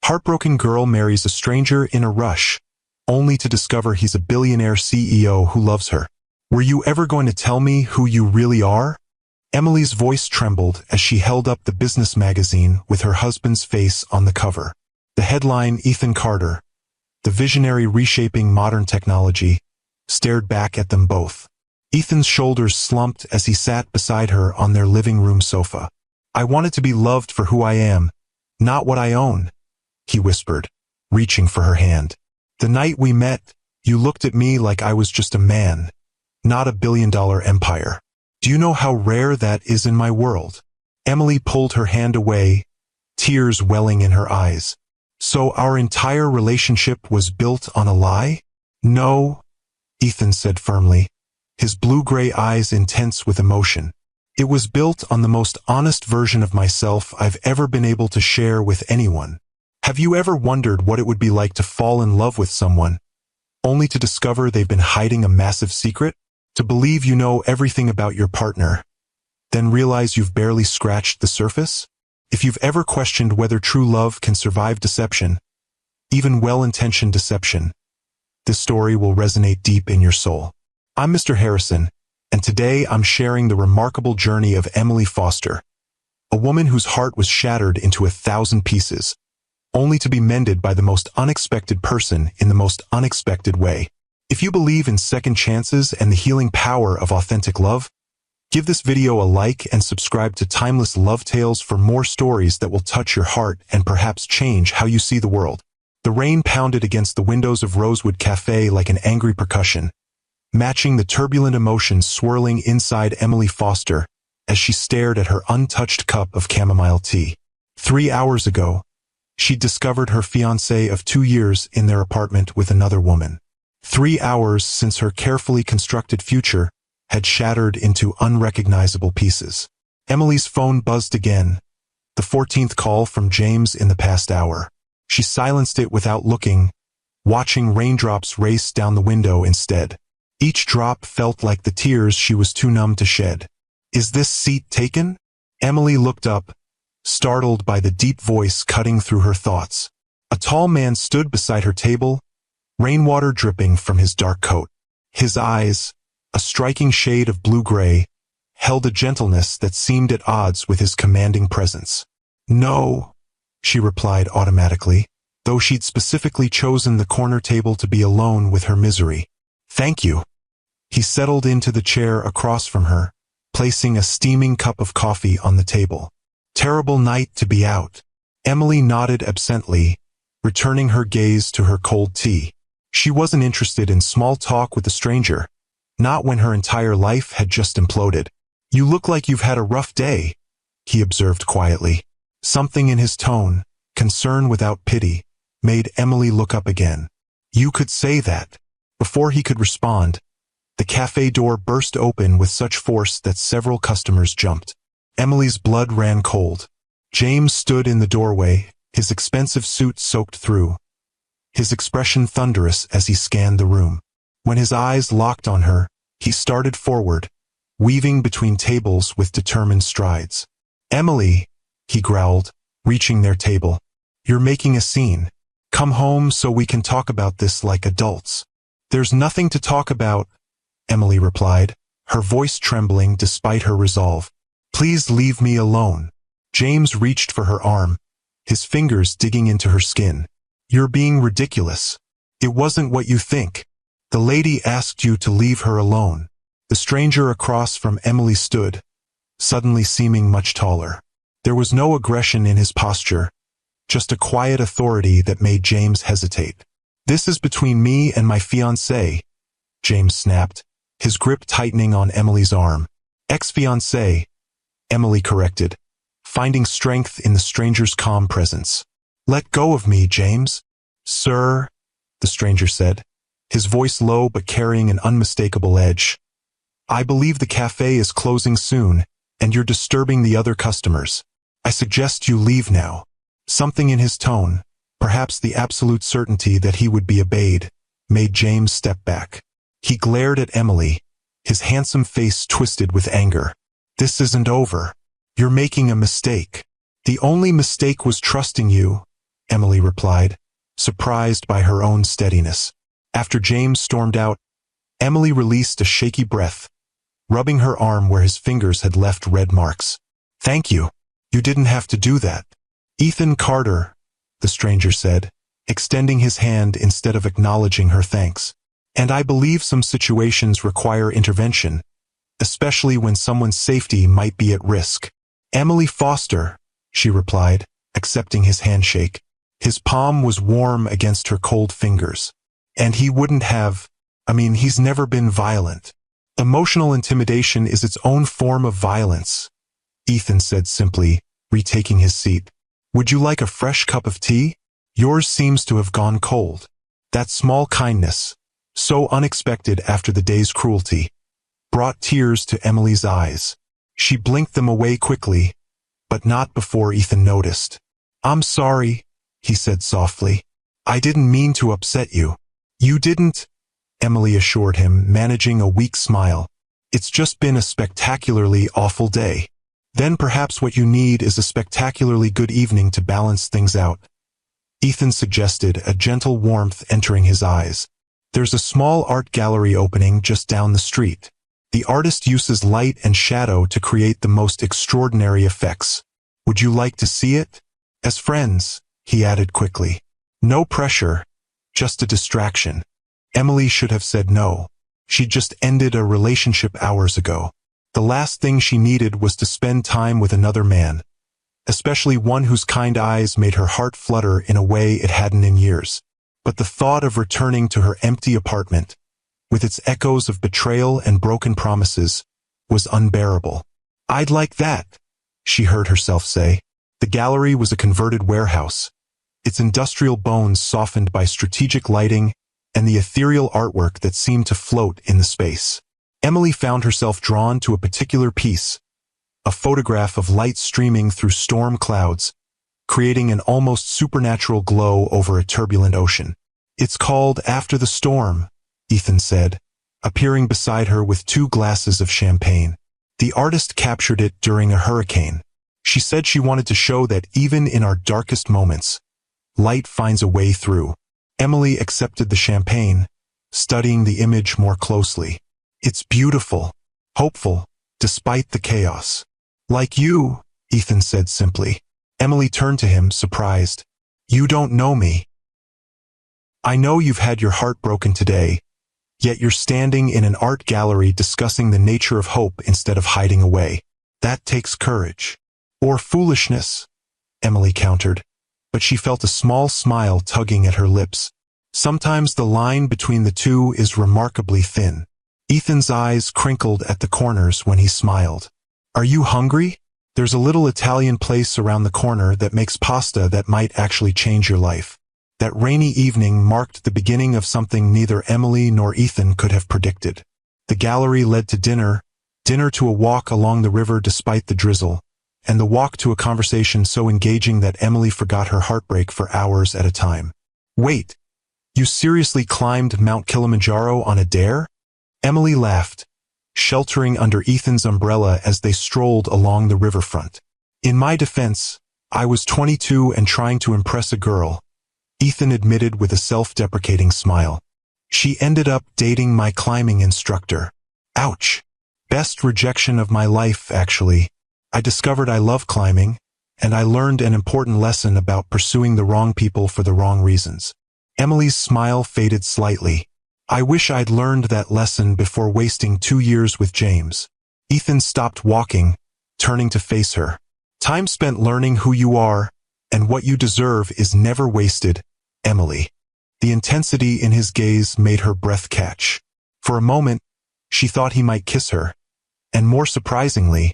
Heartbroken girl marries a stranger in a rush, only to discover he's a billionaire CEO who loves her. Were you ever going to tell me who you really are? Emily's voice trembled as she held up the business magazine with her husband's face on the cover. The headline, Ethan Carter, the visionary reshaping modern technology, stared back at them both. Ethan's shoulders slumped as he sat beside her on their living room sofa. I wanted to be loved for who I am, not what I own, he whispered, reaching for her hand. The night we met, you looked at me like I was just a man, not a billion-dollar empire. Do you know how rare that is in my world? Emily pulled her hand away, tears welling in her eyes. So our entire relationship was built on a lie? No, Ethan said firmly, his blue-gray eyes intense with emotion. It was built on the most honest version of myself I've ever been able to share with anyone. Have you ever wondered what it would be like to fall in love with someone, only to discover they've been hiding a massive secret? To believe you know everything about your partner, then realize you've barely scratched the surface? If you've ever questioned whether true love can survive deception, even well-intentioned deception, this story will resonate deep in your soul. I'm Mr. Harrison, and today I'm sharing the remarkable journey of Emily Foster, a woman whose heart was shattered into 1,000 pieces, only to be mended by the most unexpected person in the most unexpected way. If you believe in second chances and the healing power of authentic love, give this video a like and subscribe to Timeless Love Tales for more stories that will touch your heart and perhaps change how you see the world. The rain pounded against the windows of Rosewood Cafe like an angry percussion, matching the turbulent emotions swirling inside Emily Foster as she stared at her untouched cup of chamomile tea. 3 hours ago, she'd discovered her fiancé of 2 years in their apartment with another woman. 3 hours since her carefully constructed future had shattered into unrecognizable pieces. Emily's phone buzzed again, the 14th call from James in the past hour. She silenced it without looking, watching raindrops race down the window instead. Each drop felt like the tears she was too numb to shed. Is this seat taken? Emily looked up, startled by the deep voice cutting through her thoughts. A tall man stood beside her table, rainwater dripping from his dark coat. His eyes, a striking shade of blue-gray, held a gentleness that seemed at odds with his commanding presence. No, she replied automatically, though she'd specifically chosen the corner table to be alone with her misery. Thank you. He settled into the chair across from her, placing a steaming cup of coffee on the table. Terrible night to be out. Emily nodded absently, returning her gaze to her cold tea. She wasn't interested in small talk with a stranger, not when her entire life had just imploded. You look like you've had a rough day, he observed quietly. Something in his tone, concern without pity, made Emily look up again. You could say that. Before he could respond, the cafe door burst open with such force that several customers jumped. Emily's blood ran cold. James stood in the doorway, his expensive suit soaked through, his expression thunderous as he scanned the room. When his eyes locked on her, he started forward, weaving between tables with determined strides. Emily, he growled, reaching their table. You're making a scene. Come home so we can talk about this like adults. There's nothing to talk about, Emily replied, her voice trembling despite her resolve. Please leave me alone. James reached for her arm, his fingers digging into her skin. You're being ridiculous. It wasn't what you think. The lady asked you to leave her alone. The stranger across from Emily stood, suddenly seeming much taller. There was no aggression in his posture, just a quiet authority that made James hesitate. This is between me and my fiancé, James snapped, his grip tightening on Emily's arm. Ex-fiancé, Emily corrected, finding strength in the stranger's calm presence. Let go of me, James. Sir, the stranger said, his voice low but carrying an unmistakable edge. I believe the cafe is closing soon, and you're disturbing the other customers. I suggest you leave now. Something in his tone, perhaps the absolute certainty that he would be obeyed, made James step back. He glared at Emily, his handsome face twisted with anger. This isn't over. You're making a mistake. The only mistake was trusting you, Emily replied, surprised by her own steadiness. After James stormed out, Emily released a shaky breath, rubbing her arm where his fingers had left red marks. Thank you. You didn't have to do that. Ethan Carter, the stranger said, extending his hand instead of acknowledging her thanks. And I believe some situations require intervention, especially when someone's safety might be at risk. Emily Foster, she replied, accepting his handshake. His palm was warm against her cold fingers. And he wouldn't have, he's never been violent. Emotional intimidation is its own form of violence, Ethan said simply, retaking his seat. Would you like a fresh cup of tea? Yours seems to have gone cold. That small kindness, so unexpected after the day's cruelty, brought tears to Emily's eyes. She blinked them away quickly, but not before Ethan noticed. I'm sorry, he said softly. I didn't mean to upset you. You didn't, Emily assured him, managing a weak smile. It's just been a spectacularly awful day. Then perhaps what you need is a spectacularly good evening to balance things out. Ethan suggested, a gentle warmth entering his eyes. There's a small art gallery opening just down the street. The artist uses light and shadow to create the most extraordinary effects. Would you like to see it? As friends, he added quickly. No pressure, just a distraction. Emily should have said no. She'd just ended a relationship hours ago. The last thing she needed was to spend time with another man, especially one whose kind eyes made her heart flutter in a way it hadn't in years. But the thought of returning to her empty apartment, with its echoes of betrayal and broken promises, was unbearable. I'd like that, she heard herself say. The gallery was a converted warehouse, its industrial bones softened by strategic lighting and the ethereal artwork that seemed to float in the space. Emily found herself drawn to a particular piece, a photograph of light streaming through storm clouds, creating an almost supernatural glow over a turbulent ocean. It's called After the Storm, Ethan said, appearing beside her with 2 glasses of champagne. The artist captured it during a hurricane. She said she wanted to show that even in our darkest moments, light finds a way through. Emily accepted the champagne, studying the image more closely. It's beautiful, hopeful, despite the chaos. Like you, Ethan said simply. Emily turned to him, surprised. You don't know me. I know you've had your heart broken today, yet you're standing in an art gallery discussing the nature of hope instead of hiding away. That takes courage. Or foolishness, Emily countered, but she felt a small smile tugging at her lips. Sometimes the line between the two is remarkably thin. Ethan's eyes crinkled at the corners when he smiled. Are you hungry? There's a little Italian place around the corner that makes pasta that might actually change your life. That rainy evening marked the beginning of something neither Emily nor Ethan could have predicted. The gallery led to dinner to a walk along the river despite the drizzle, and the walk to a conversation so engaging that Emily forgot her heartbreak for hours at a time. Wait, you seriously climbed Mount Kilimanjaro on a dare? Emily laughed, sheltering under Ethan's umbrella as they strolled along the riverfront. In my defense, I was 22 and trying to impress a girl, Ethan admitted with a self-deprecating smile. She ended up dating my climbing instructor. Ouch. Best rejection of my life, actually. I discovered I love climbing, and I learned an important lesson about pursuing the wrong people for the wrong reasons. Emily's smile faded slightly. I wish I'd learned that lesson before wasting 2 years with James. Ethan stopped walking, turning to face her. Time spent learning who you are and what you deserve is never wasted, Emily. The intensity in his gaze made her breath catch. For a moment, she thought he might kiss her, and more surprisingly,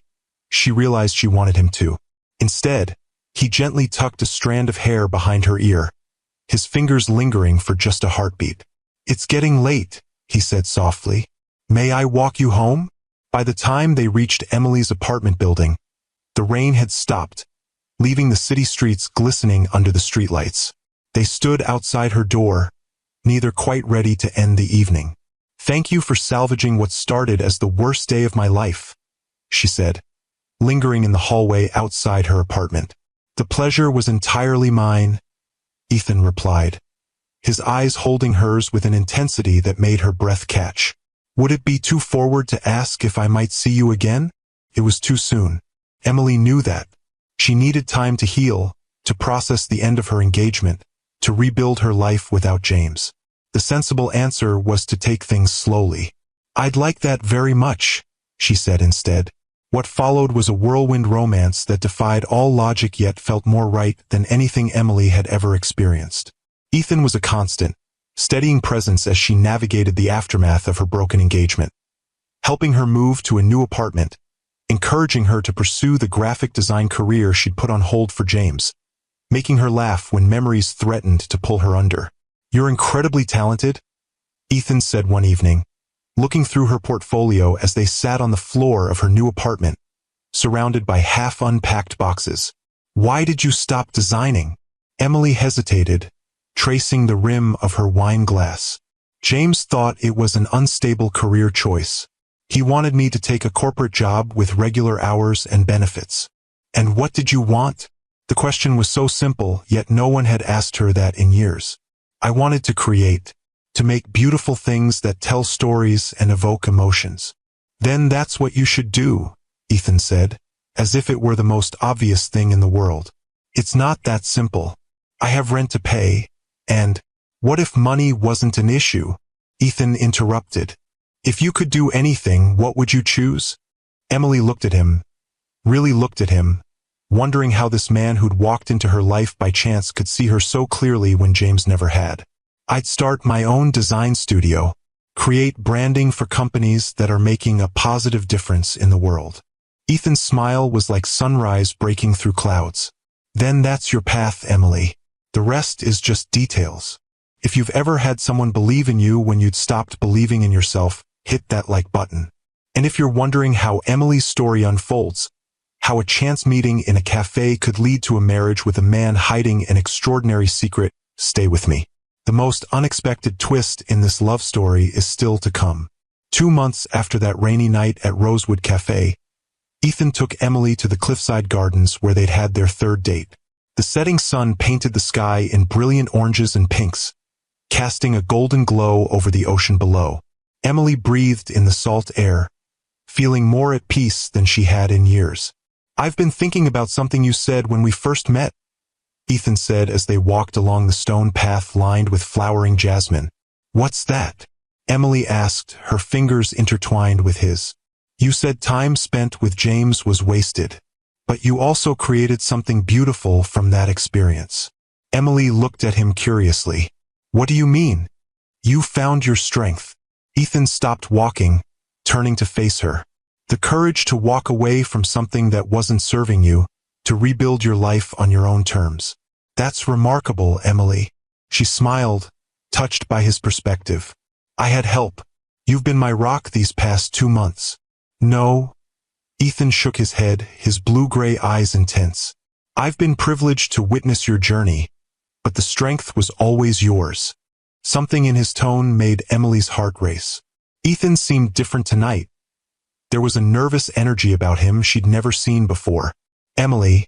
she realized she wanted him to. Instead, he gently tucked a strand of hair behind her ear, his fingers lingering for just a heartbeat. It's getting late, he said softly. May I walk you home? By the time they reached Emily's apartment building, the rain had stopped, leaving the city streets glistening under the streetlights. They stood outside her door, neither quite ready to end the evening. Thank you for salvaging what started as the worst day of my life, she said, lingering in the hallway outside her apartment. The pleasure was entirely mine, Ethan replied, his eyes holding hers with an intensity that made her breath catch. Would it be too forward to ask if I might see you again? It was too soon. Emily knew that. She needed time to heal, to process the end of her engagement, to rebuild her life without James. The sensible answer was to take things slowly. I'd like that very much, she said instead. What followed was a whirlwind romance that defied all logic yet felt more right than anything Emily had ever experienced. Ethan was a constant, steadying presence as she navigated the aftermath of her broken engagement, helping her move to a new apartment, encouraging her to pursue the graphic design career she'd put on hold for James, making her laugh when memories threatened to pull her under. You're incredibly talented, Ethan said one evening, looking through her portfolio as they sat on the floor of her new apartment, surrounded by half-unpacked boxes. Why did you stop designing? Emily hesitated, tracing the rim of her wine glass. James thought it was an unstable career choice. He wanted me to take a corporate job with regular hours and benefits. And what did you want? The question was so simple, yet no one had asked her that in years. I wanted to create, to make beautiful things that tell stories and evoke emotions. Then that's what you should do, Ethan said, as if it were the most obvious thing in the world. It's not that simple. I have rent to pay, and what if money wasn't an issue? Ethan interrupted. If you could do anything, what would you choose? Emily looked at him, really looked at him, wondering how this man who'd walked into her life by chance could see her so clearly when James never had. I'd start my own design studio, create branding for companies that are making a positive difference in the world. Ethan's smile was like sunrise breaking through clouds. Then that's your path, Emily. The rest is just details. If you've ever had someone believe in you when you'd stopped believing in yourself, hit that like button. And if you're wondering how Emily's story unfolds, how a chance meeting in a cafe could lead to a marriage with a man hiding an extraordinary secret, stay with me. The most unexpected twist in this love story is still to come. 2 months after that rainy night at Rosewood Cafe, Ethan took Emily to the Cliffside Gardens where they'd had their third date. The setting sun painted the sky in brilliant oranges and pinks, casting a golden glow over the ocean below. Emily breathed in the salt air, feeling more at peace than she had in years. I've been thinking about something you said when we first met, Ethan said as they walked along the stone path lined with flowering jasmine. What's that? Emily asked, her fingers intertwined with his. You said time spent with James was wasted, but you also created something beautiful from that experience. Emily looked at him curiously. What do you mean? You found your strength. Ethan stopped walking, turning to face her. The courage to walk away from something that wasn't serving you, to rebuild your life on your own terms. That's remarkable, Emily. She smiled, touched by his perspective. I had help. You've been my rock these past 2 months. No. Ethan shook his head, his blue-gray eyes intense. I've been privileged to witness your journey, but the strength was always yours. Something in his tone made Emily's heart race. Ethan seemed different tonight. There was a nervous energy about him she'd never seen before. Emily,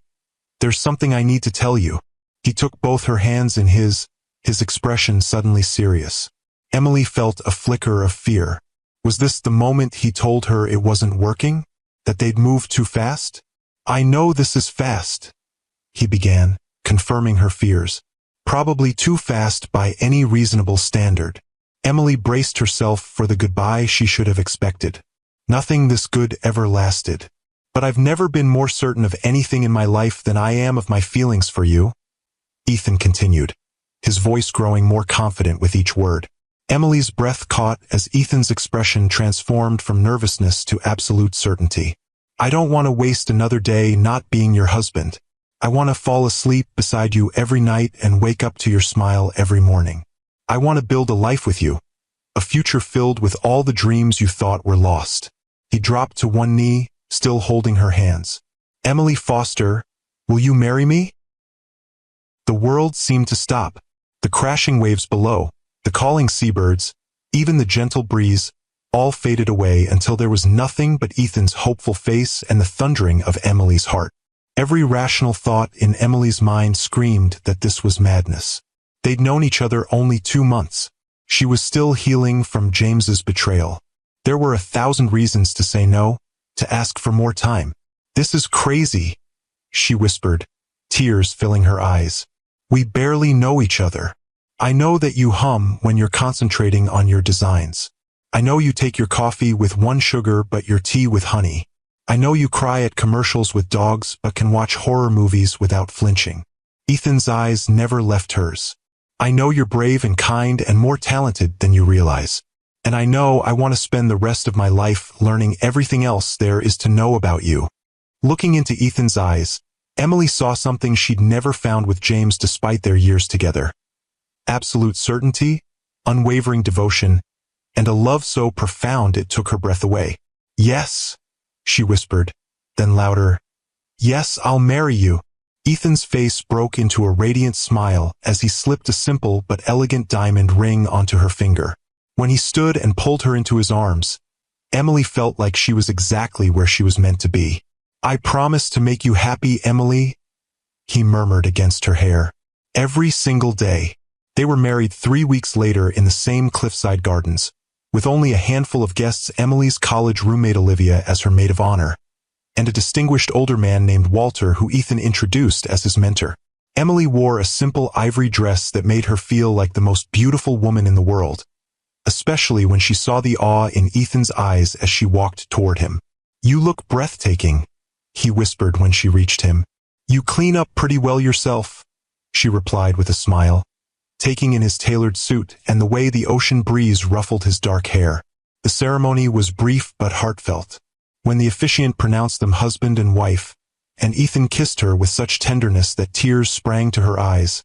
there's something I need to tell you. He took both her hands in his expression suddenly serious. Emily felt a flicker of fear. Was this the moment he told her it wasn't working? That they'd moved too fast? I know this is fast, he began, confirming her fears. Probably too fast by any reasonable standard. Emily braced herself for the goodbye she should have expected. Nothing this good ever lasted. But I've never been more certain of anything in my life than I am of my feelings for you, Ethan continued, his voice growing more confident with each word. Emily's breath caught as Ethan's expression transformed from nervousness to absolute certainty. I don't want to waste another day not being your husband. I want to fall asleep beside you every night and wake up to your smile every morning. I want to build a life with you, a future filled with all the dreams you thought were lost. He dropped to one knee, still holding her hands. Emily Foster, will you marry me? The world seemed to stop. The crashing waves below, the calling seabirds, even the gentle breeze, all faded away until there was nothing but Ethan's hopeful face and the thundering of Emily's heart. Every rational thought in Emily's mind screamed that this was madness. They'd known each other only 2 months. She was still healing from James's betrayal. There were 1,000 reasons to say no, to ask for more time. "This is crazy," she whispered, tears filling her eyes. "We barely know each other. I know that you hum when you're concentrating on your designs. I know you take your coffee with 1 sugar but your tea with honey. I know you cry at commercials with dogs but can watch horror movies without flinching." Ethan's eyes never left hers. "I know you're brave and kind and more talented than you realize. And I know I want to spend the rest of my life learning everything else there is to know about you." Looking into Ethan's eyes, Emily saw something she'd never found with James despite their years together. Absolute certainty, unwavering devotion, and a love so profound it took her breath away. "Yes," she whispered, then louder, "Yes, I'll marry you." Ethan's face broke into a radiant smile as he slipped a simple but elegant diamond ring onto her finger. When he stood and pulled her into his arms, Emily felt like she was exactly where she was meant to be. "I promise to make you happy, Emily," he murmured against her hair. "Every single day." They were married 3 weeks later in the same cliffside gardens, with only a handful of guests, Emily's college roommate Olivia as her maid of honor, and a distinguished older man named Walter who Ethan introduced as his mentor. Emily wore a simple ivory dress that made her feel like the most beautiful woman in the world, especially when she saw the awe in Ethan's eyes as she walked toward him. "You look breathtaking," he whispered when she reached him. "You clean up pretty well yourself," she replied with a smile, taking in his tailored suit and the way the ocean breeze ruffled his dark hair. The ceremony was brief but heartfelt. When the officiant pronounced them husband and wife, and Ethan kissed her with such tenderness that tears sprang to her eyes,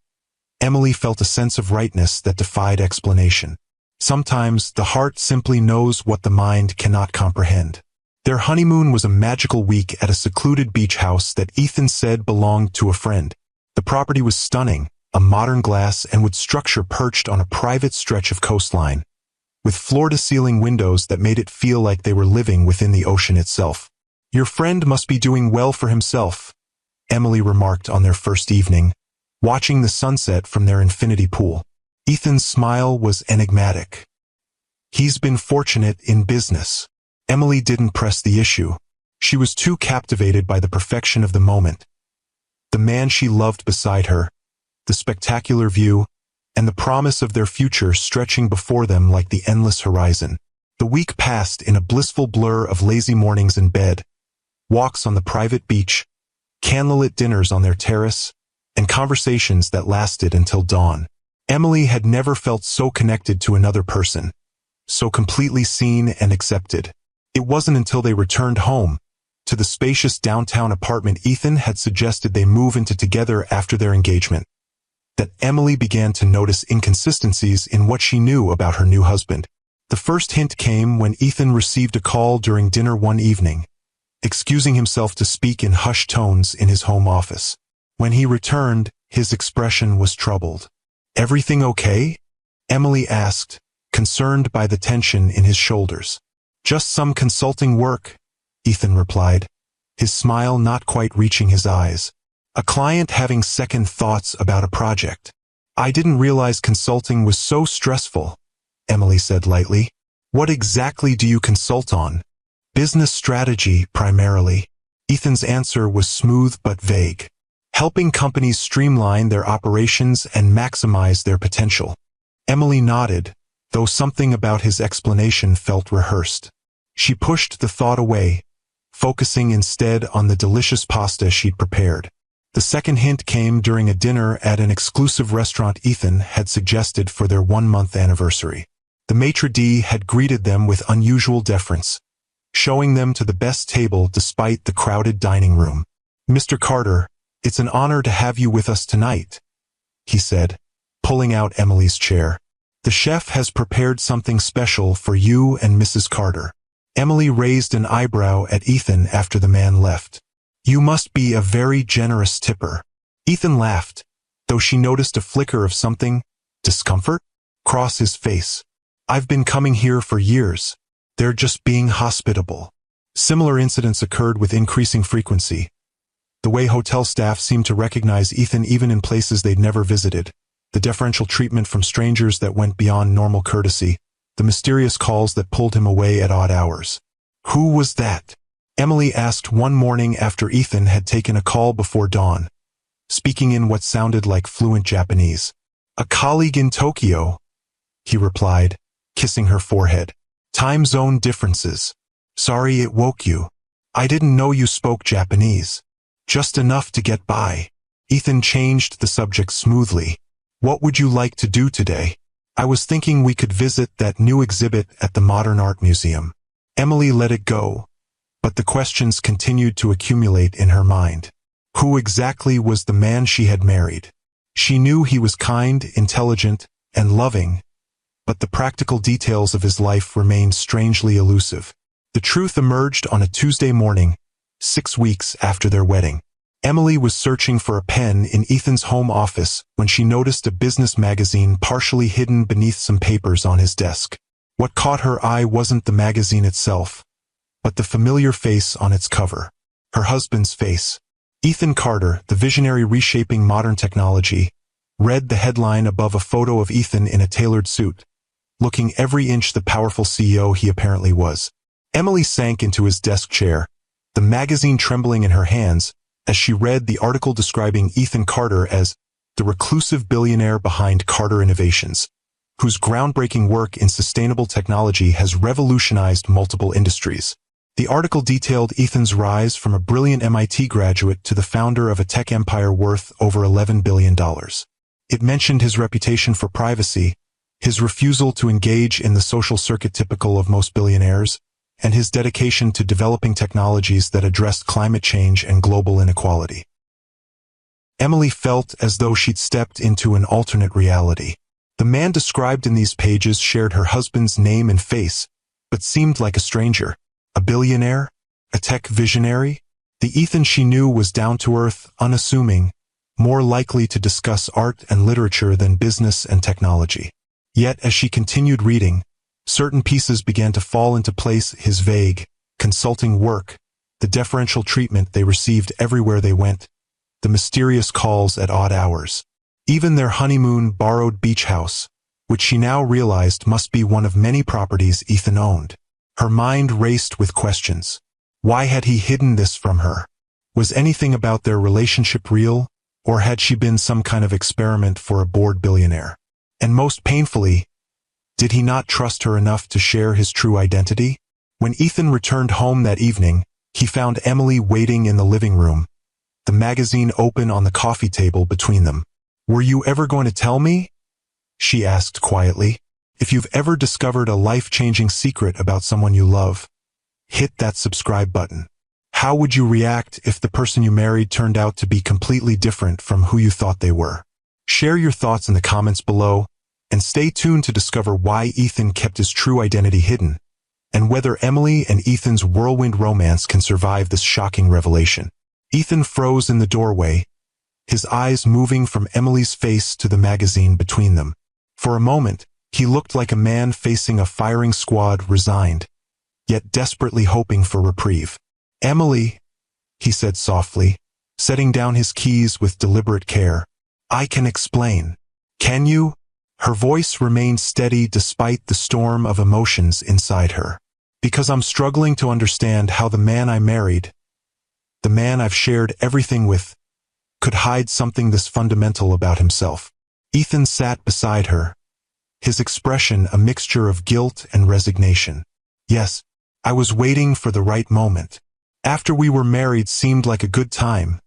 Emily felt a sense of rightness that defied explanation. Sometimes the heart simply knows what the mind cannot comprehend. Their honeymoon was a magical week at a secluded beach house that Ethan said belonged to a friend. The property was stunning, a modern glass and wood structure perched on a private stretch of coastline, with floor-to-ceiling windows that made it feel like they were living within the ocean itself. "Your friend must be doing well for himself," Emily remarked on their first evening, watching the sunset from their infinity pool. Ethan's smile was enigmatic. "He's been fortunate in business." Emily didn't press the issue. She was too captivated by the perfection of the moment, the man she loved beside her, the spectacular view, and the promise of their future stretching before them like the endless horizon. The week passed in a blissful blur of lazy mornings in bed, walks on the private beach, candlelit dinners on their terrace, and conversations that lasted until dawn. Emily had never felt so connected to another person, so completely seen and accepted. It wasn't until they returned home, to the spacious downtown apartment Ethan had suggested they move into together after their engagement, that Emily began to notice inconsistencies in what she knew about her new husband. The first hint came when Ethan received a call during dinner one evening, excusing himself to speak in hushed tones in his home office. When he returned, his expression was troubled. "Everything okay?" Emily asked, concerned by the tension in his shoulders. "Just some consulting work," Ethan replied, his smile not quite reaching his eyes. "A client having second thoughts about a project." "I didn't realize consulting was so stressful," Emily said lightly. "What exactly do you consult on?" "Business strategy, primarily." Ethan's answer was smooth but vague. "Helping companies streamline their operations and maximize their potential." Emily nodded, though something about his explanation felt rehearsed. She pushed the thought away, focusing instead on the delicious pasta she'd prepared. The second hint came during a dinner at an exclusive restaurant Ethan had suggested for their 1-month anniversary. The maitre d' had greeted them with unusual deference, showing them to the best table despite the crowded dining room. "Mr. Carter, it's an honor to have you with us tonight," he said, pulling out Emily's chair. "The chef has prepared something special for you and Mrs. Carter." Emily raised an eyebrow at Ethan after the man left. "You must be a very generous tipper." Ethan laughed, though she noticed a flicker of something, discomfort, cross his face. "I've been coming here for years. They're just being hospitable." Similar incidents occurred with increasing frequency. The way hotel staff seemed to recognize Ethan even in places they'd never visited, the deferential treatment from strangers that went beyond normal courtesy, the mysterious calls that pulled him away at odd hours. Who was that? Emily asked one morning after Ethan had taken a call before dawn, speaking in what sounded like fluent Japanese. A colleague in Tokyo, he replied, kissing her forehead. Time zone differences. Sorry it woke you. I didn't know you spoke Japanese. Just enough to get by. Ethan changed the subject smoothly. What would you like to do today? I was thinking we could visit that new exhibit at the Modern Art Museum. Emily let it go, but the questions continued to accumulate in her mind. Who exactly was the man she had married? She knew he was kind, intelligent, and loving, but the practical details of his life remained strangely elusive. The truth emerged on a Tuesday morning, 6 weeks after their wedding. Emily was searching for a pen in Ethan's home office when she noticed a business magazine partially hidden beneath some papers on his desk. What caught her eye wasn't the magazine itself, but the familiar face on its cover. Her husband's face. Ethan Carter, the visionary reshaping modern technology, read the headline above a photo of Ethan in a tailored suit, looking every inch the powerful CEO he apparently was. Emily sank into his desk chair, the magazine trembling in her hands, as she read the article describing Ethan Carter as the reclusive billionaire behind Carter Innovations, whose groundbreaking work in sustainable technology has revolutionized multiple industries. The article detailed Ethan's rise from a brilliant MIT graduate to the founder of a tech empire worth over $11 billion. It mentioned his reputation for privacy, his refusal to engage in the social circuit typical of most billionaires, and his dedication to developing technologies that addressed climate change and global inequality. Emily felt as though she'd stepped into an alternate reality. The man described in these pages shared her husband's name and face, but seemed like a stranger. A billionaire? A tech visionary? The Ethan she knew was down-to-earth, unassuming, more likely to discuss art and literature than business and technology. Yet, as she continued reading, certain pieces began to fall into place: his vague, consulting work, the deferential treatment they received everywhere they went, the mysterious calls at odd hours. Even their honeymoon-borrowed beach house, which she now realized must be one of many properties Ethan owned. Her mind raced with questions. Why had he hidden this from her? Was anything about their relationship real, or had she been some kind of experiment for a bored billionaire? And most painfully, did he not trust her enough to share his true identity? When Ethan returned home that evening, he found Emily waiting in the living room, the magazine open on the coffee table between them. "Were you ever going to tell me?" she asked quietly. "If you've ever discovered a life-changing secret about someone you love, hit that subscribe button. How would you react if the person you married turned out to be completely different from who you thought they were?" Share your thoughts in the comments below, and stay tuned to discover why Ethan kept his true identity hidden, and whether Emily and Ethan's whirlwind romance can survive this shocking revelation. Ethan froze in the doorway, his eyes moving from Emily's face to the magazine between them. For a moment, he looked like a man facing a firing squad, resigned, yet desperately hoping for reprieve. "Emily," he said softly, setting down his keys with deliberate care. "I can explain." "Can you?" Her voice remained steady despite the storm of emotions inside her. "Because I'm struggling to understand how the man I married, the man I've shared everything with, could hide something this fundamental about himself." Ethan sat beside her, his expression a mixture of guilt and resignation. "Yes, I was waiting for the right moment. After we were married seemed like a good time,"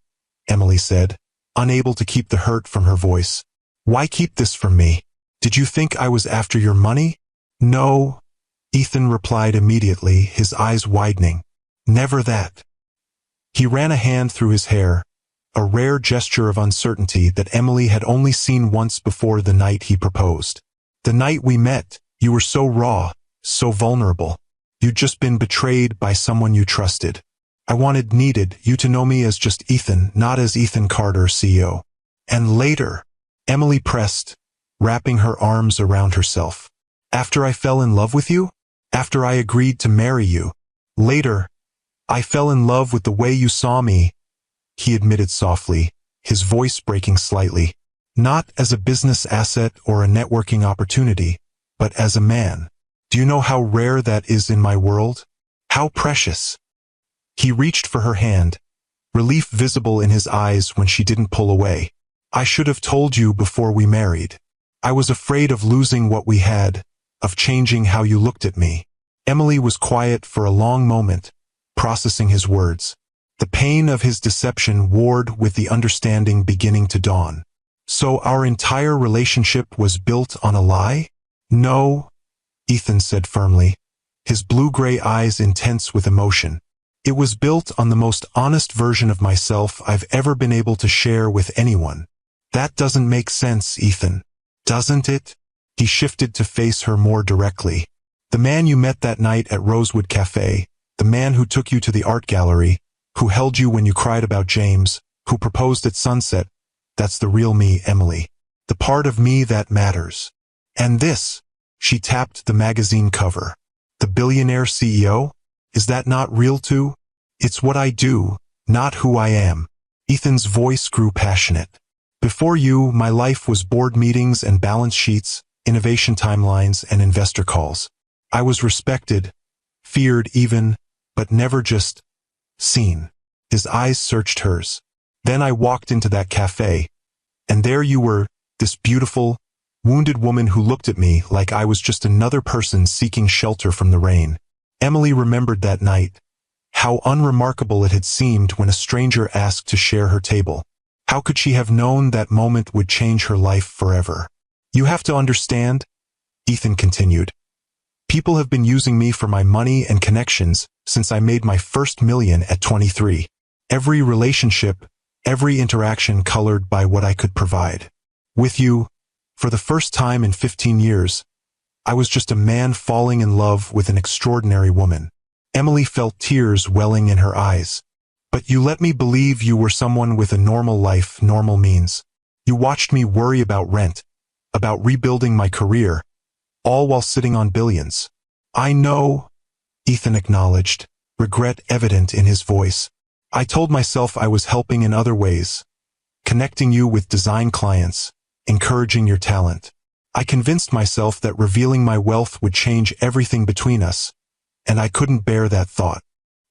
Emily said, unable to keep the hurt from her voice. "Why keep this from me? Did you think I was after your money?" "No," Ethan replied immediately, his eyes widening. "Never that." He ran a hand through his hair, a rare gesture of uncertainty that Emily had only seen once before, the night he proposed. "The night we met, you were so raw, so vulnerable. You'd just been betrayed by someone you trusted. I needed you to know me as just Ethan, not as Ethan Carter, CEO. And later," Emily pressed, wrapping her arms around herself. "After I fell in love with you? After I agreed to marry you? Later, I fell in love with the way you saw me," he admitted softly, his voice breaking slightly. Not as a business asset or a networking opportunity, but as a man. Do you know how rare that is in my world? How precious. He reached for her hand, relief visible in his eyes when she didn't pull away. I should have told you before we married. I was afraid of losing what we had, of changing how you looked at me. Emily was quiet for a long moment, processing his words. The pain of his deception warred with the understanding beginning to dawn. So our entire relationship was built on a lie? No, Ethan said firmly, his blue-gray eyes intense with emotion. It was built on the most honest version of myself I've ever been able to share with anyone. That doesn't make sense, Ethan. Doesn't it? He shifted to face her more directly. The man you met that night at Rosewood Cafe, the man who took you to the art gallery, who held you when you cried about James, who proposed at sunset, that's the real me, Emily. The part of me that matters. And this, she tapped the magazine cover. The billionaire CEO? Is that not real too? It's what I do, not who I am. Ethan's voice grew passionate. Before you, my life was board meetings and balance sheets, innovation timelines and investor calls. I was respected, feared even, but never just seen. His eyes searched hers. Then I walked into that cafe, and there you were, this beautiful, wounded woman who looked at me like I was just another person seeking shelter from the rain. Emily remembered that night, how unremarkable it had seemed when a stranger asked to share her table. How could she have known that moment would change her life forever? You have to understand, Ethan continued. People have been using me for my money and connections since I made my first million at 23. Every relationship, every interaction colored by what I could provide. With you, for the first time in 15 years, I was just a man falling in love with an extraordinary woman. Emily felt tears welling in her eyes. But you let me believe you were someone with a normal life, normal means. You watched me worry about rent, about rebuilding my career, all while sitting on billions. I know, Ethan acknowledged, regret evident in his voice. I told myself I was helping in other ways, connecting you with design clients, encouraging your talent. I convinced myself that revealing my wealth would change everything between us, and I couldn't bear that thought.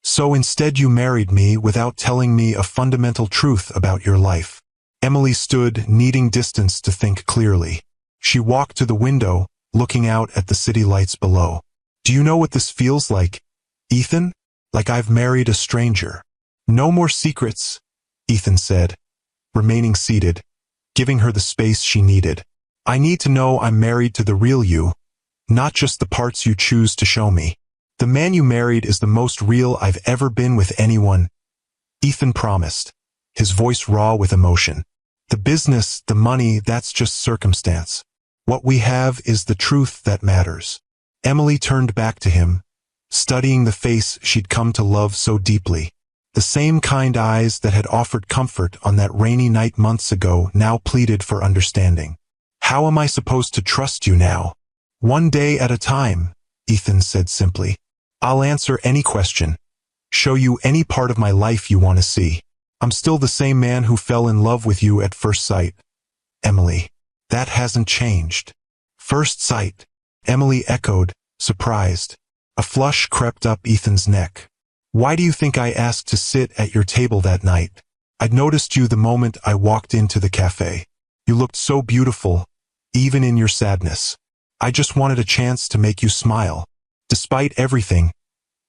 So instead you married me without telling me a fundamental truth about your life. Emily stood, needing distance to think clearly. She walked to the window, looking out at the city lights below. Do you know what this feels like, Ethan? Like I've married a stranger. No more secrets, Ethan said, remaining seated, giving her the space she needed. I need to know I'm married to the real you, not just the parts you choose to show me. The man you married is the most real I've ever been with anyone, Ethan promised, his voice raw with emotion. The business, the money, that's just circumstance. What we have is the truth that matters. Emily turned back to him, studying the face she'd come to love so deeply. The same kind eyes that had offered comfort on that rainy night months ago now pleaded for understanding. How am I supposed to trust you now? One day at a time, Ethan said simply. I'll answer any question, show you any part of my life you want to see. I'm still the same man who fell in love with you at first sight. Emily, that hasn't changed. First sight, Emily echoed, surprised. A flush crept up Ethan's neck. Why do you think I asked to sit at your table that night? I'd noticed you the moment I walked into the cafe. You looked so beautiful, even in your sadness. I just wanted a chance to make you smile. Despite everything,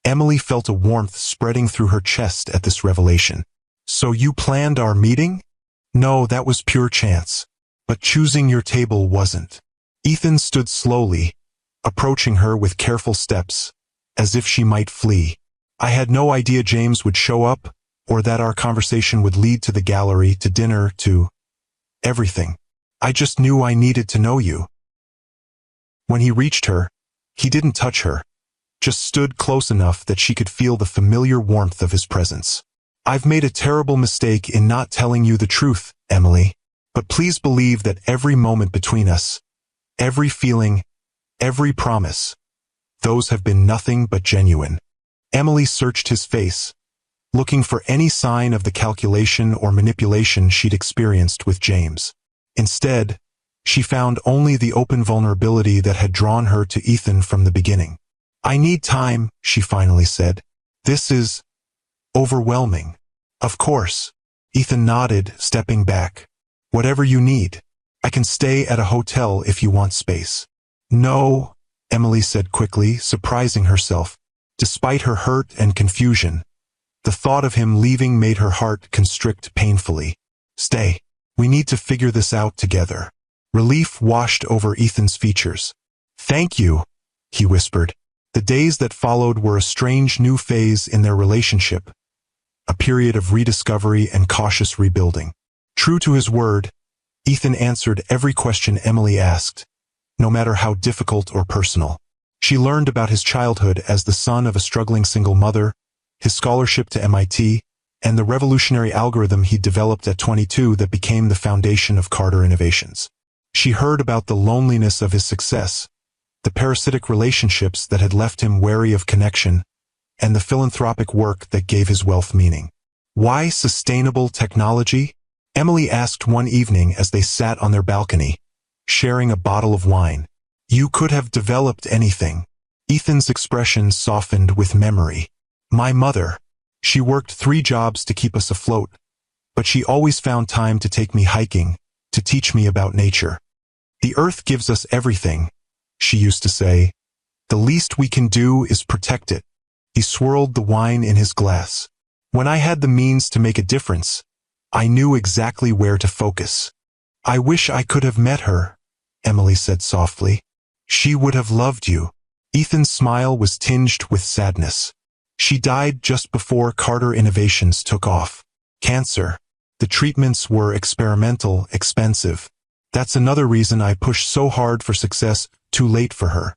Emily felt a warmth spreading through her chest at this revelation. So you planned our meeting? No, that was pure chance. But choosing your table wasn't. Ethan stood slowly, approaching her with careful steps, as if she might flee. I had no idea James would show up, or that our conversation would lead to the gallery, to dinner, to everything. I just knew I needed to know you. When he reached her, he didn't touch her, just stood close enough that she could feel the familiar warmth of his presence. I've made a terrible mistake in not telling you the truth, Emily, but please believe that every moment between us, every feeling, every promise, those have been nothing but genuine. Emily searched his face, looking for any sign of the calculation or manipulation she'd experienced with James. Instead, she found only the open vulnerability that had drawn her to Ethan from the beginning. "I need time," she finally said. "This is overwhelming." "Of course." Ethan nodded, stepping back. "Whatever you need. I can stay at a hotel if you want space." "No," Emily said quickly, surprising herself. Despite her hurt and confusion, the thought of him leaving made her heart constrict painfully. "Stay. We need to figure this out together." Relief washed over Ethan's features. "Thank you," he whispered. The days that followed were a strange new phase in their relationship, a period of rediscovery and cautious rebuilding. True to his word, Ethan answered every question Emily asked, no matter how difficult or personal. She learned about his childhood as the son of a struggling single mother, his scholarship to MIT, and the revolutionary algorithm he developed at 22 that became the foundation of Carter Innovations. She heard about the loneliness of his success, the parasitic relationships that had left him wary of connection, and the philanthropic work that gave his wealth meaning. "Why sustainable technology?" Emily asked one evening as they sat on their balcony, sharing a bottle of wine. "You could have developed anything." Ethan's expression softened with memory. "My mother. She worked 3 jobs to keep us afloat, but she always found time to take me hiking, to teach me about nature. 'The earth gives us everything,' she used to say. 'The least we can do is protect it.'" He swirled the wine in his glass. "When I had the means to make a difference, I knew exactly where to focus." "I wish I could have met her," Emily said softly. "She would have loved you." Ethan's smile was tinged with sadness. "She died just before Carter Innovations took off. Cancer. The treatments were experimental, expensive. That's another reason I pushed so hard for success, too late for her.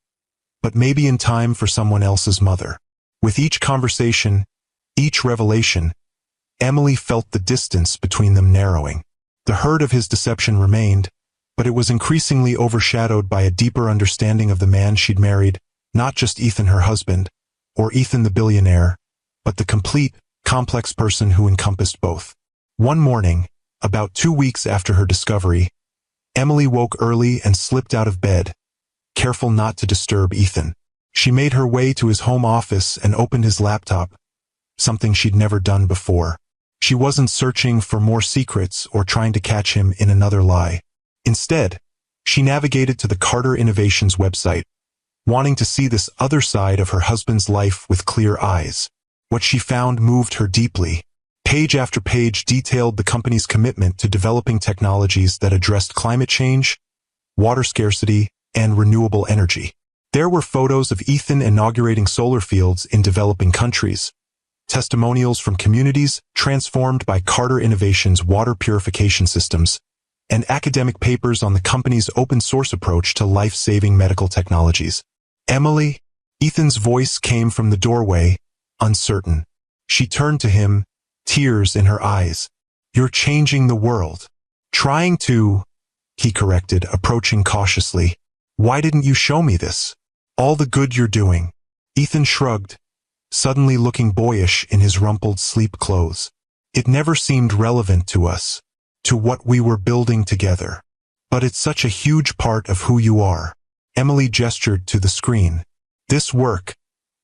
But maybe in time for someone else's mother." With each conversation, each revelation, Emily felt the distance between them narrowing. The hurt of his deception remained, but it was increasingly overshadowed by a deeper understanding of the man she'd married, not just Ethan her husband, or Ethan the billionaire, but the complete, complex person who encompassed both. One morning, about 2 weeks after her discovery, Emily woke early and slipped out of bed, careful not to disturb Ethan. She made her way to his home office and opened his laptop, something she'd never done before. She wasn't searching for more secrets or trying to catch him in another lie. Instead, she navigated to the Carter Innovations website, wanting to see this other side of her husband's life with clear eyes. What she found moved her deeply. Page after page detailed the company's commitment to developing technologies that addressed climate change, water scarcity, and renewable energy. There were photos of Ethan inaugurating solar fields in developing countries, testimonials from communities transformed by Carter Innovations' water purification systems, and academic papers on the company's open-source approach to life-saving medical technologies. "Emily?" Ethan's voice came from the doorway, uncertain. She turned to him, tears in her eyes. "You're changing the world." "Trying to," he corrected, approaching cautiously. "Why didn't you show me this? All the good you're doing." Ethan shrugged, suddenly looking boyish in his rumpled sleep clothes. "It never seemed relevant to us, to what we were building together. But it's such a huge part of who you are." Emily gestured to the screen. "This work,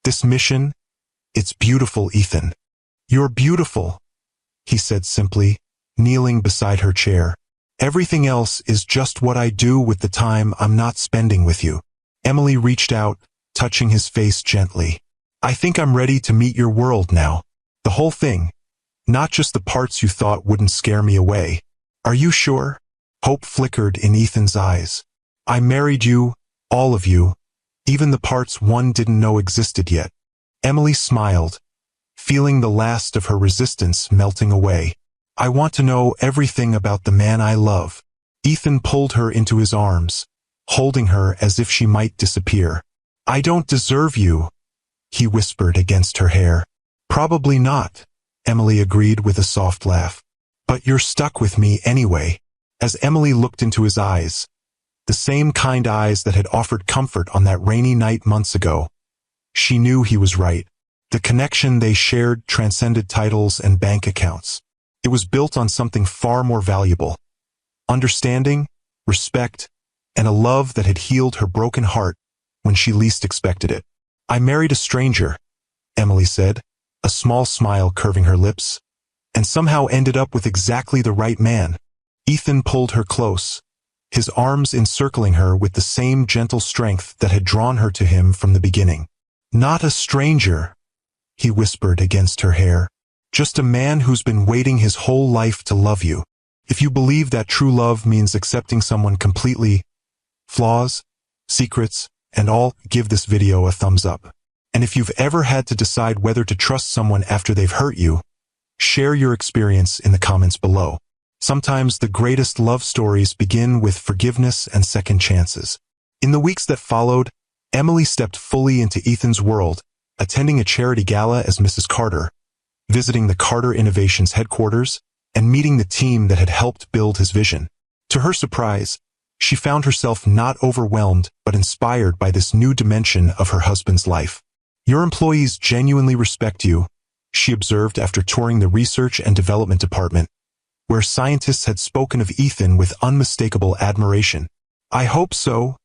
this mission, it's beautiful, Ethan." "You're beautiful," he said simply, kneeling beside her chair. "Everything else is just what I do with the time I'm not spending with you." Emily reached out, touching his face gently. "I think I'm ready to meet your world now. The whole thing, not just the parts you thought wouldn't scare me away." "Are you sure?" Hope flickered in Ethan's eyes. "I married you, all of you, even the parts one didn't know existed yet." Emily smiled, feeling the last of her resistance melting away. "I want to know everything about the man I love." Ethan pulled her into his arms, holding her as if she might disappear. "I don't deserve you," he whispered against her hair. "Probably not," Emily agreed with a soft laugh. "But you're stuck with me anyway." As Emily looked into his eyes, the same kind eyes that had offered comfort on that rainy night months ago, she knew he was right. The connection they shared transcended titles and bank accounts. It was built on something far more valuable, understanding, respect, and a love that had healed her broken heart when she least expected it. "I married a stranger," Emily said, a small smile curving her lips, "and somehow ended up with exactly the right man." Ethan pulled her close, his arms encircling her with the same gentle strength that had drawn her to him from the beginning. "Not a stranger," he whispered against her hair. "Just a man who's been waiting his whole life to love you. If you believe that true love means accepting someone completely, flaws, secrets, and all, give this video a thumbs up. And if you've ever had to decide whether to trust someone after they've hurt you, share your experience in the comments below. Sometimes the greatest love stories begin with forgiveness and second chances. In the weeks that followed, Emily stepped fully into Ethan's world, attending a charity gala as Mrs. Carter, visiting the Carter Innovations headquarters, and meeting the team that had helped build his vision. To her surprise, she found herself not overwhelmed but inspired by this new dimension of her husband's life. "Your employees genuinely respect you," she observed after touring the research and development department, where scientists had spoken of Ethan with unmistakable admiration. "I hope so,"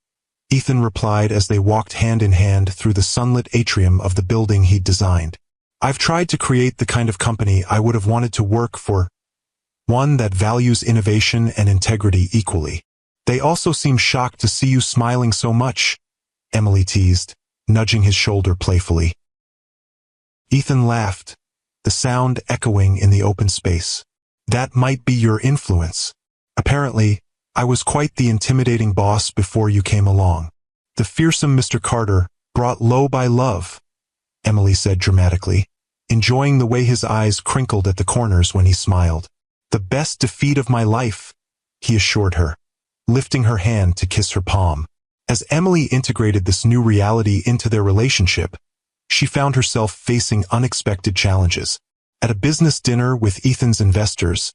Ethan replied as they walked hand in hand through the sunlit atrium of the building he'd designed. "I've tried to create the kind of company I would have wanted to work for, one that values innovation and integrity equally." "They also seem shocked to see you smiling so much," Emily teased, nudging his shoulder playfully. Ethan laughed, the sound echoing in the open space. "That might be your influence. Apparently, I was quite the intimidating boss before you came along." "The fearsome Mr. Carter, brought low by love," Emily said dramatically, enjoying the way his eyes crinkled at the corners when he smiled. "The best defeat of my life," he assured her, lifting her hand to kiss her palm. As Emily integrated this new reality into their relationship, she found herself facing unexpected challenges. At a business dinner with Ethan's investors,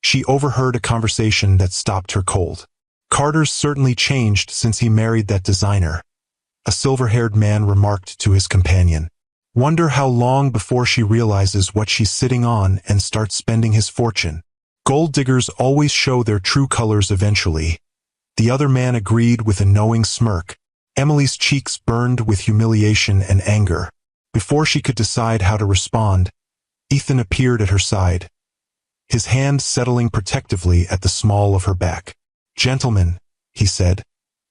she overheard a conversation that stopped her cold. "Carter's certainly changed since he married that designer," a silver-haired man remarked to his companion. "Wonder how long before she realizes what she's sitting on and starts spending his fortune." "Gold diggers always show their true colors eventually," the other man agreed with a knowing smirk. Emily's cheeks burned with humiliation and anger. Before she could decide how to respond, Ethan appeared at her side, his hand settling protectively at the small of her back. "Gentlemen," he said,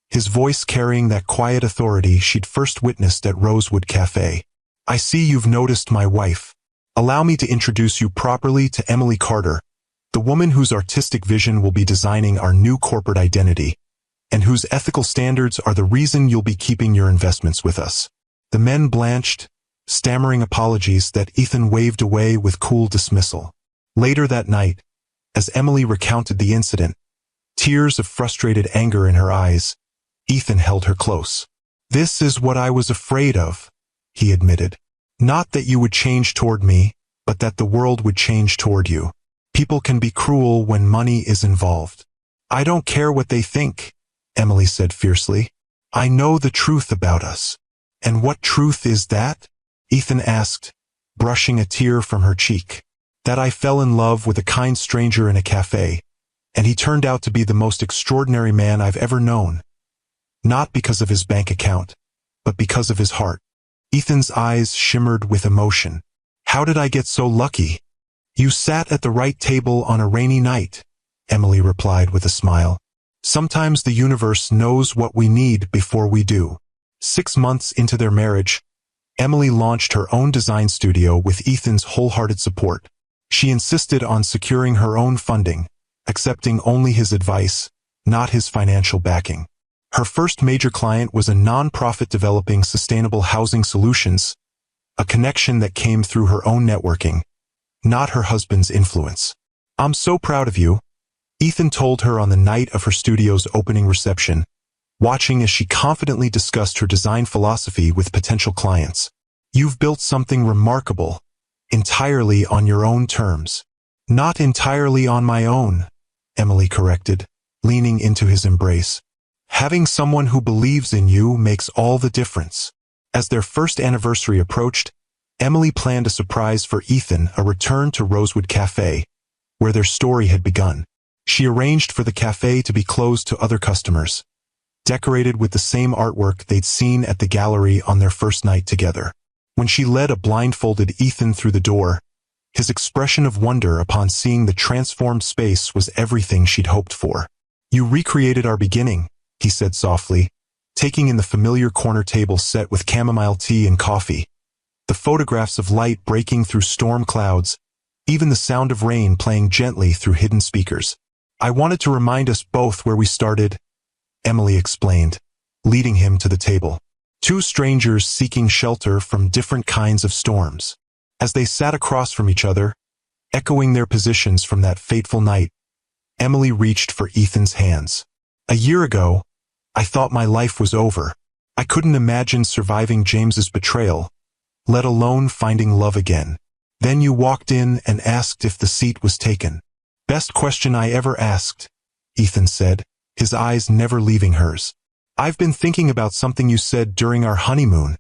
his voice carrying that quiet authority she'd first witnessed at Rosewood Cafe. "I see you've noticed my wife. Allow me to introduce you properly to Emily Carter, the woman whose artistic vision will be designing our new corporate identity, and whose ethical standards are the reason you'll be keeping your investments with us." The men blanched, stammering apologies that Ethan waved away with cool dismissal. Later that night, as Emily recounted the incident, tears of frustrated anger in her eyes, Ethan held her close. "This is what I was afraid of," he admitted. "Not that you would change toward me, but that the world would change toward you. People can be cruel when money is involved." "I don't care what they think," Emily said fiercely. "I know the truth about us." "And what truth is that?" Ethan asked, brushing a tear from her cheek. "That I fell in love with a kind stranger in a cafe, and he turned out to be the most extraordinary man I've ever known. Not because of his bank account, but because of his heart." Ethan's eyes shimmered with emotion. "How did I get so lucky?" "You sat at the right table on a rainy night," Emily replied with a smile. "Sometimes the universe knows what we need before we do." 6 months into their marriage, Emily launched her own design studio with Ethan's wholehearted support. She insisted on securing her own funding, accepting only his advice, not his financial backing. Her first major client was a non-profit developing sustainable housing solutions, a connection that came through her own networking, not her husband's influence. "I'm so proud of you," Ethan told her on the night of her studio's opening reception, watching as she confidently discussed her design philosophy with potential clients. "You've built something remarkable, entirely on your own terms." "Not entirely on my own," Emily corrected, leaning into his embrace. "Having someone who believes in you makes all the difference." As their first anniversary approached, Emily planned a surprise for Ethan, a return to Rosewood Cafe, where their story had begun. She arranged for the cafe to be closed to other customers, decorated with the same artwork they'd seen at the gallery on their first night together. When she led a blindfolded Ethan through the door, his expression of wonder upon seeing the transformed space was everything she'd hoped for. "You recreated our beginning," he said softly, taking in the familiar corner table set with chamomile tea and coffee, the photographs of light breaking through storm clouds, even the sound of rain playing gently through hidden speakers. "I wanted to remind us both where we started," Emily explained, leading him to the table. Two strangers seeking shelter from different kinds of storms. As they sat across from each other, echoing their positions from that fateful night, Emily reached for Ethan's hands. "A year ago, I thought my life was over. I couldn't imagine surviving James's betrayal, let alone finding love again. Then you walked in and asked if the seat was taken." "Best question I ever asked," Ethan said, his eyes never leaving hers. "I've been thinking about something you said during our honeymoon,"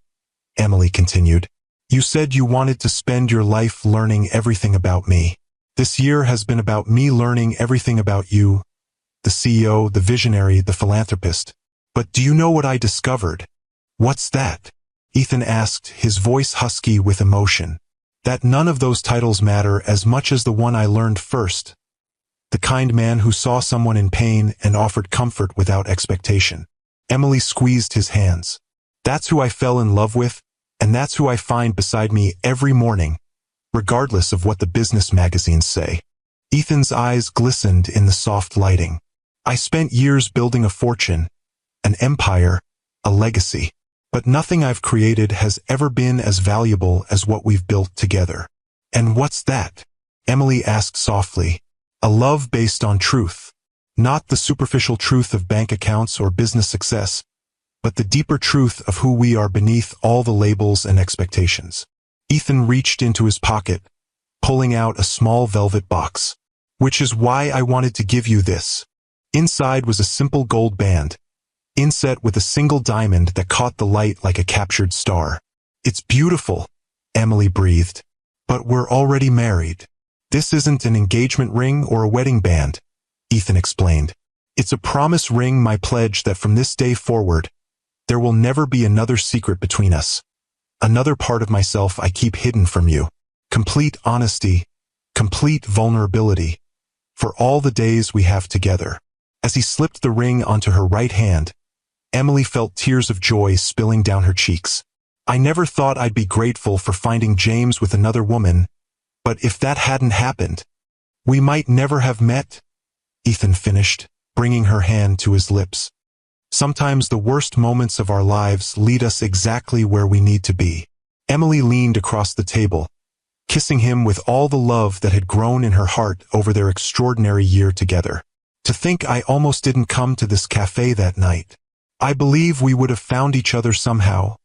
Emily continued. "You said you wanted to spend your life learning everything about me. This year has been about me learning everything about you, the CEO, the visionary, the philanthropist. But do you know what I discovered?" "What's that?" Ethan asked, his voice husky with emotion. "That none of those titles matter as much as the one I learned first. The kind man who saw someone in pain and offered comfort without expectation." Emily squeezed his hands. "That's who I fell in love with, and that's who I find beside me every morning, regardless of what the business magazines say." Ethan's eyes glistened in the soft lighting. "I spent years building a fortune, an empire, a legacy. But nothing I've created has ever been as valuable as what we've built together." "And what's that?" Emily asked softly. "A love based on truth. Not the superficial truth of bank accounts or business success, but the deeper truth of who we are beneath all the labels and expectations." Ethan reached into his pocket, pulling out a small velvet box. "Which is why I wanted to give you this." Inside was a simple gold band, inset with a single diamond that caught the light like a captured star. "It's beautiful," Emily breathed. "But we're already married." "This isn't an engagement ring or a wedding band," Ethan explained. "It's a promise ring, my pledge that from this day forward, there will never be another secret between us. Another part of myself I keep hidden from you. Complete honesty, complete vulnerability, for all the days we have together." As he slipped the ring onto her right hand, Emily felt tears of joy spilling down her cheeks. "I never thought I'd be grateful for finding James with another woman, but if that hadn't happened, we might never have met," Ethan finished, bringing her hand to his lips. "Sometimes the worst moments of our lives lead us exactly where we need to be." Emily leaned across the table, kissing him with all the love that had grown in her heart over their extraordinary year together. "To think I almost didn't come to this cafe that night. I believe we would have found each other somehow,"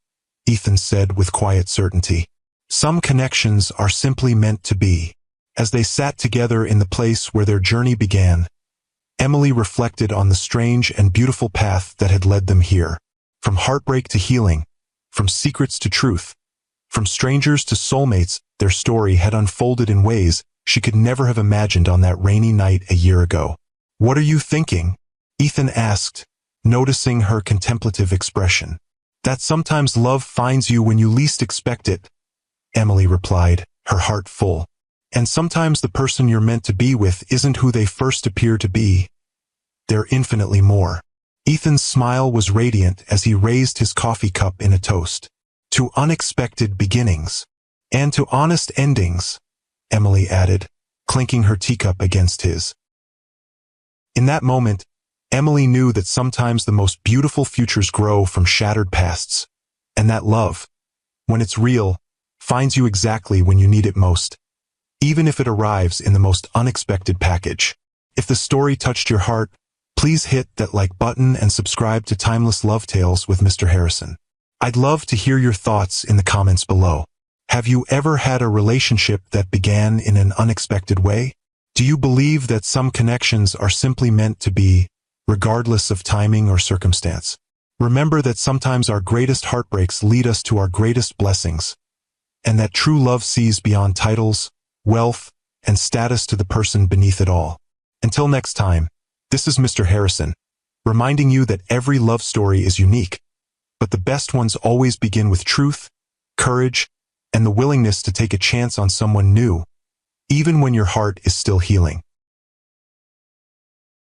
Ethan said with quiet certainty. "Some connections are simply meant to be." As they sat together in the place where their journey began, Emily reflected on the strange and beautiful path that had led them here. From heartbreak to healing, from secrets to truth, from strangers to soulmates, their story had unfolded in ways she could never have imagined on that rainy night a year ago. "What are you thinking?" Ethan asked, noticing her contemplative expression. "That sometimes love finds you when you least expect it," Emily replied, her heart full. "And sometimes the person you're meant to be with isn't who they first appear to be. They're infinitely more." Ethan's smile was radiant as he raised his coffee cup in a toast. "To unexpected beginnings. And to honest endings," Emily added, clinking her teacup against his. In that moment, Emily knew that sometimes the most beautiful futures grow from shattered pasts, and that love, when it's real, finds you exactly when you need it most, even if it arrives in the most unexpected package. If the story touched your heart, please hit that like button and subscribe to Timeless Love Tales with Mr. Harrison. I'd love to hear your thoughts in the comments below. Have you ever had a relationship that began in an unexpected way? Do you believe that some connections are simply meant to be, regardless of timing or circumstance? Remember that sometimes our greatest heartbreaks lead us to our greatest blessings, and that true love sees beyond titles, wealth, and status to the person beneath it all. Until next time, this is Mr. Harrison, reminding you that every love story is unique, but the best ones always begin with truth, courage, and the willingness to take a chance on someone new, even when your heart is still healing.